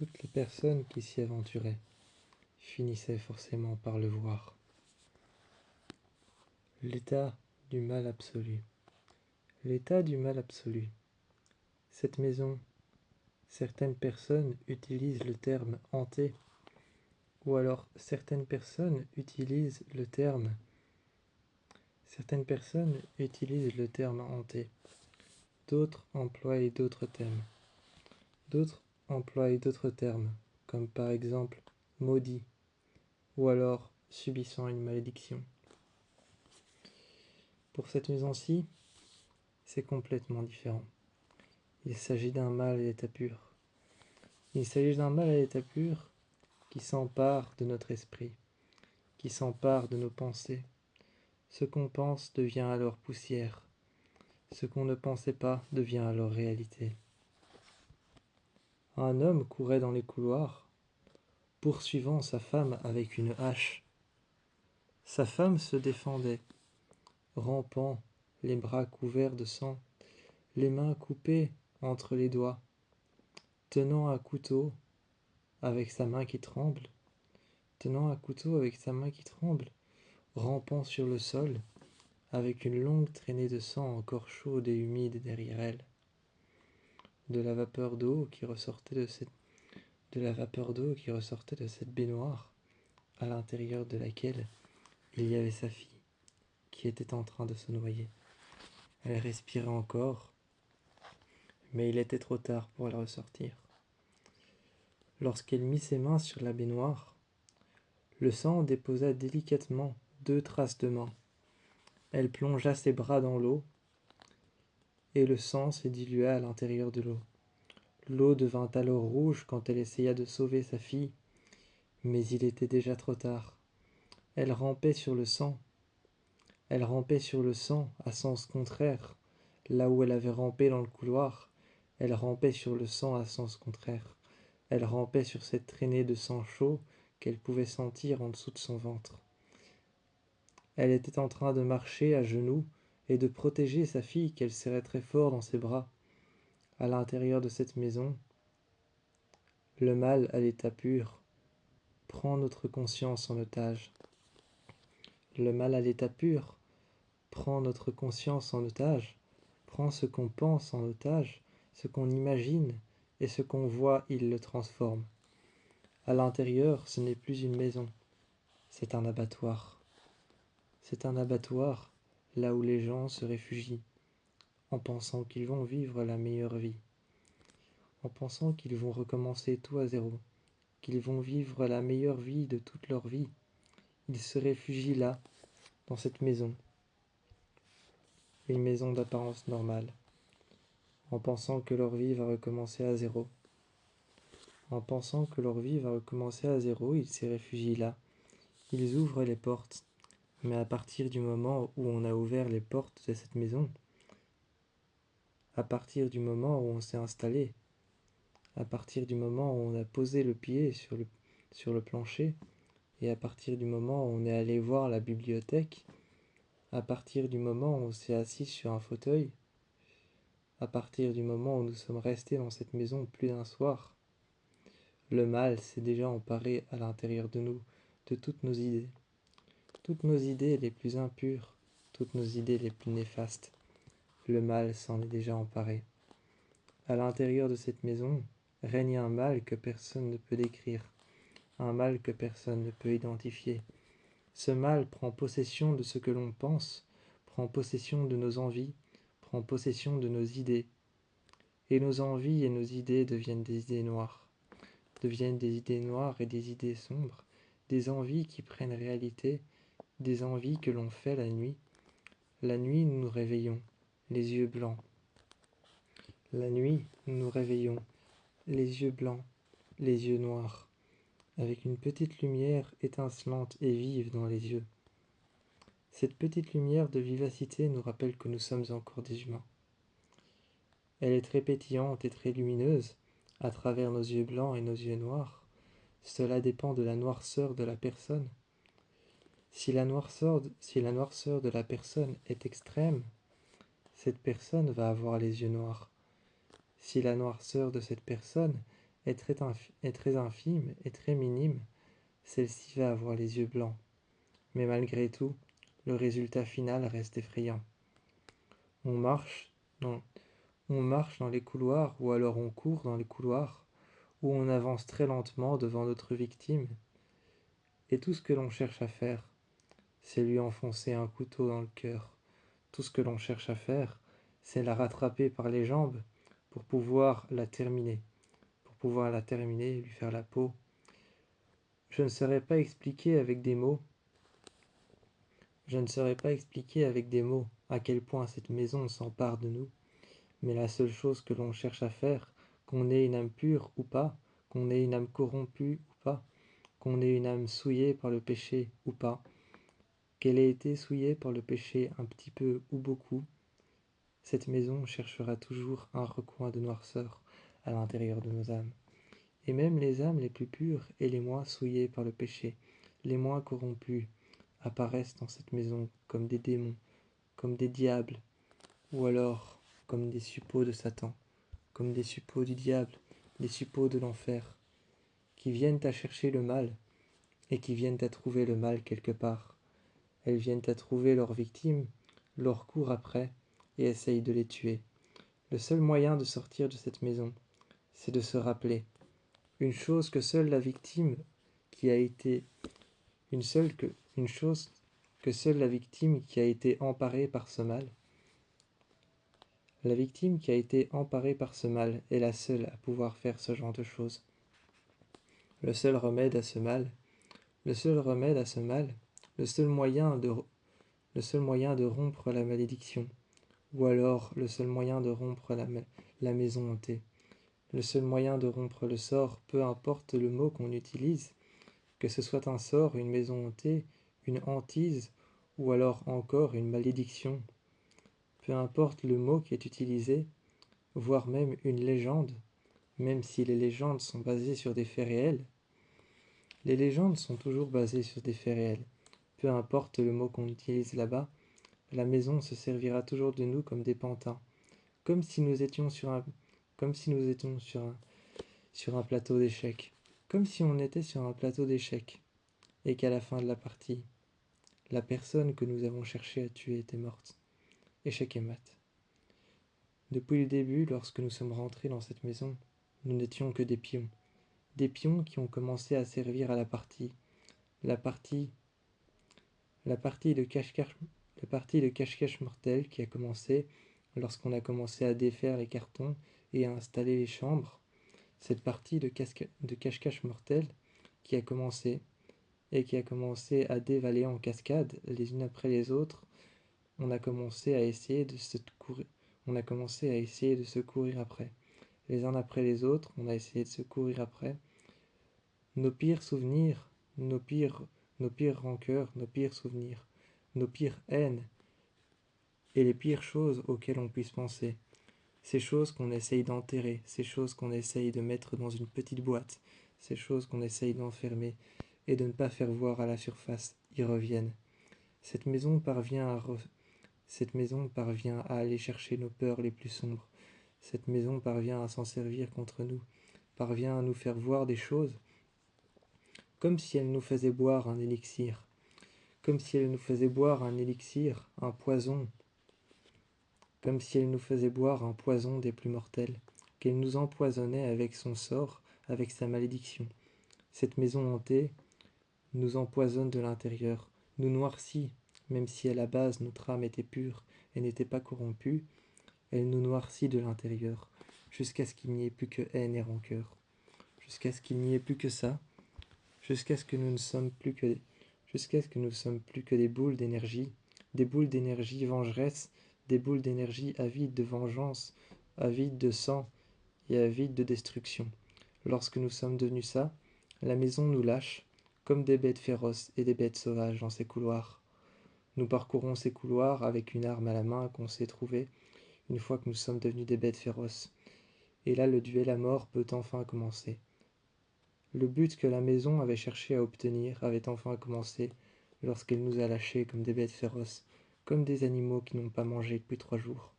Toutes les personnes qui s'y aventuraient finissaient forcément par le voir. L'état du mal absolu. L'état du mal absolu. Cette maison, certaines personnes utilisent le terme hanté, ou alors certaines personnes utilisent le terme hanté. D'autres emploient d'autres termes. Comme par exemple maudit, ou alors subissant une malédiction. Pour cette maison-ci, c'est complètement différent. Il s'agit d'un mal à l'état pur. Il s'agit d'un mal à l'état pur qui s'empare de notre esprit, qui s'empare de nos pensées. Ce qu'on pense devient alors poussière. Ce qu'on ne pensait pas devient alors réalité. Un homme courait dans les couloirs, poursuivant sa femme avec une hache. Sa femme se défendait, rampant, les bras couverts de sang, les mains coupées entre les doigts, tenant un couteau avec sa main qui tremble, rampant sur le sol, avec une longue traînée de sang encore chaude et humide derrière elle. De la vapeur d'eau qui ressortait de cette baignoire, à l'intérieur de laquelle il y avait sa fille, qui était en train de se noyer. Elle respirait encore, mais il était trop tard pour la ressortir. Lorsqu'elle mit ses mains sur la baignoire, le sang déposa délicatement 2 traces de main. Elle plongea ses bras dans l'eau, et le sang se dilua à l'intérieur de l'eau. L'eau devint alors rouge quand elle essaya de sauver sa fille, mais il était déjà trop tard. Elle rampait sur le sang à sens contraire, là où elle avait rampé dans le couloir. Elle rampait sur le sang à sens contraire. Elle rampait sur cette traînée de sang chaud qu'elle pouvait sentir en dessous de son ventre. Elle était en train de marcher à genoux et de protéger sa fille qu'elle serrait très fort dans ses bras. À l'intérieur de cette maison, le mal à l'état pur prend notre conscience en otage. Le mal à l'état pur prend notre conscience en otage, prend ce qu'on pense en otage, ce qu'on imagine et ce qu'on voit, il le transforme. À l'intérieur, ce n'est plus une maison, c'est un abattoir. C'est un abattoir là où les gens se réfugient en pensant qu'ils vont vivre la meilleure vie, en pensant qu'ils vont recommencer tout à zéro, qu'ils vont vivre la meilleure vie de toute leur vie. Ils se réfugient là, dans cette maison, une maison d'apparence normale, en pensant que leur vie va recommencer à zéro. En pensant que leur vie va recommencer à zéro, ils se réfugient là. Ils ouvrent les portes, mais à partir du moment où on a ouvert les portes de cette maison, à partir du moment où on s'est installé, à partir du moment où on a posé le pied sur le plancher, et à partir du moment où on est allé voir la bibliothèque, à partir du moment où on s'est assis sur un fauteuil, à partir du moment où nous sommes restés dans cette maison plus d'un soir, le mal s'est déjà emparé à l'intérieur de nous, de toutes nos idées les plus impures, toutes nos idées les plus néfastes. Le mal s'en est déjà emparé. À l'intérieur de cette maison règne un mal que personne ne peut décrire, un mal que personne ne peut identifier. Ce mal prend possession de ce que l'on pense, prend possession de nos envies, prend possession de nos idées. Et nos envies et nos idées deviennent des idées noires et des idées sombres, des envies qui prennent réalité, des envies que l'on fait la nuit. La nuit, nous nous réveillons, les yeux blancs. La nuit, nous nous réveillons, les yeux blancs, les yeux noirs, avec une petite lumière étincelante et vive dans les yeux. Cette petite lumière de vivacité nous rappelle que nous sommes encore des humains. Elle est très pétillante et très lumineuse, à travers nos yeux blancs et nos yeux noirs. Cela dépend de la noirceur de la personne. Si la noirceur de la personne est extrême, cette personne va avoir les yeux noirs. Si la noirceur de cette personne est très infime et très minime, celle-ci va avoir les yeux blancs. Mais malgré tout, le résultat final reste effrayant. On marche dans, on marche dans les couloirs ou alors on court dans les couloirs où on avance très lentement devant notre victime et tout ce que l'on cherche à faire, c'est lui enfoncer un couteau dans le cœur. Tout ce que l'on cherche à faire, c'est la rattraper par les jambes pour pouvoir la terminer. Pour pouvoir la terminer et lui faire la peau. Je ne saurais pas expliquer avec des mots. Je ne saurais pas expliquer avec des mots à quel point cette maison s'empare de nous. Mais la seule chose que l'on cherche à faire, qu'on ait une âme pure ou pas, qu'on ait une âme corrompue ou pas, qu'on ait une âme souillée par le péché ou pas, qu'elle ait été souillée par le péché un petit peu ou beaucoup, cette maison cherchera toujours un recoin de noirceur à l'intérieur de nos âmes. Et même les âmes les plus pures et les moins souillées par le péché, les moins corrompues, apparaissent dans cette maison comme des démons, comme des diables, ou alors comme des suppôts de Satan, comme des suppôts du diable, des suppôts de l'enfer, qui viennent à chercher le mal et qui viennent à trouver le mal quelque part. Elles viennent à trouver leurs victimes, leur courent après et essayent de les tuer. Le seul moyen de sortir de cette maison, c'est de se rappeler une chose que seule la victime qui a été une chose que seule la victime qui a été emparée par ce mal. La victime qui a été emparée par ce mal est la seule à pouvoir faire ce genre de choses. Le seul remède à ce mal, le seul remède à ce mal, le seul moyen de rompre la malédiction, ou alors le seul moyen de rompre la maison hantée. Le seul moyen de rompre le sort, peu importe le mot qu'on utilise, que ce soit un sort, une maison hantée, une hantise, ou alors encore une malédiction, peu importe le mot qui est utilisé, voire même une légende, même si les légendes sont basées sur des faits réels, les légendes sont toujours basées sur des faits réels. Peu importe le mot qu'on utilise là-bas, la maison se servira toujours de nous comme des pantins, comme si nous étions sur un plateau d'échecs, comme si on était sur un plateau d'échecs, et qu'à la fin de la partie, la personne que nous avons cherché à tuer était morte. Échec et mat. Depuis le début, lorsque nous sommes rentrés dans cette maison, nous n'étions que des pions qui ont commencé à servir à la partie de cache-cache mortel qui a commencé lorsqu'on a commencé à défaire les cartons et à installer les chambres. Cette partie de cache-cache mortel qui a commencé à dévaler en cascade les unes après les autres, on a commencé à essayer de se courir après. Les uns après les autres, on a essayé de se courir après. Nos pires souvenirs, nos pires rancœurs, nos pires souvenirs, nos pires haines et les pires choses auxquelles on puisse penser. Ces choses qu'on essaye d'enterrer, ces choses qu'on essaye de mettre dans une petite boîte, ces choses qu'on essaye d'enfermer et de ne pas faire voir à la surface, y reviennent. Cette maison parvient à aller chercher nos peurs les plus sombres. Cette maison parvient à s'en servir contre nous, parvient à nous faire voir des choses comme si elle nous faisait boire un élixir, un poison, comme si elle nous faisait boire un poison des plus mortels, qu'elle nous empoisonnait avec son sort, avec sa malédiction. Cette maison hantée nous empoisonne de l'intérieur, nous noircit, même si à la base notre âme était pure et n'était pas corrompue, elle nous noircit de l'intérieur, jusqu'à ce qu'il n'y ait plus que haine et rancœur, jusqu'à ce qu'il n'y ait plus que ça, jusqu'à ce que nous ne sommes plus que des boules d'énergie vengeresse, des boules d'énergie avides de vengeance, avides de sang et avides de destruction. Lorsque nous sommes devenus ça, la maison nous lâche, comme des bêtes féroces et des bêtes sauvages dans ces couloirs. Nous parcourons ces couloirs avec une arme à la main qu'on s'est trouvée, une fois que nous sommes devenus des bêtes féroces. Et là, le duel à mort peut enfin commencer. Le but que la maison avait cherché à obtenir avait enfin commencé lorsqu'elle nous a lâchés comme des bêtes féroces, comme des animaux qui n'ont pas mangé depuis 3 jours.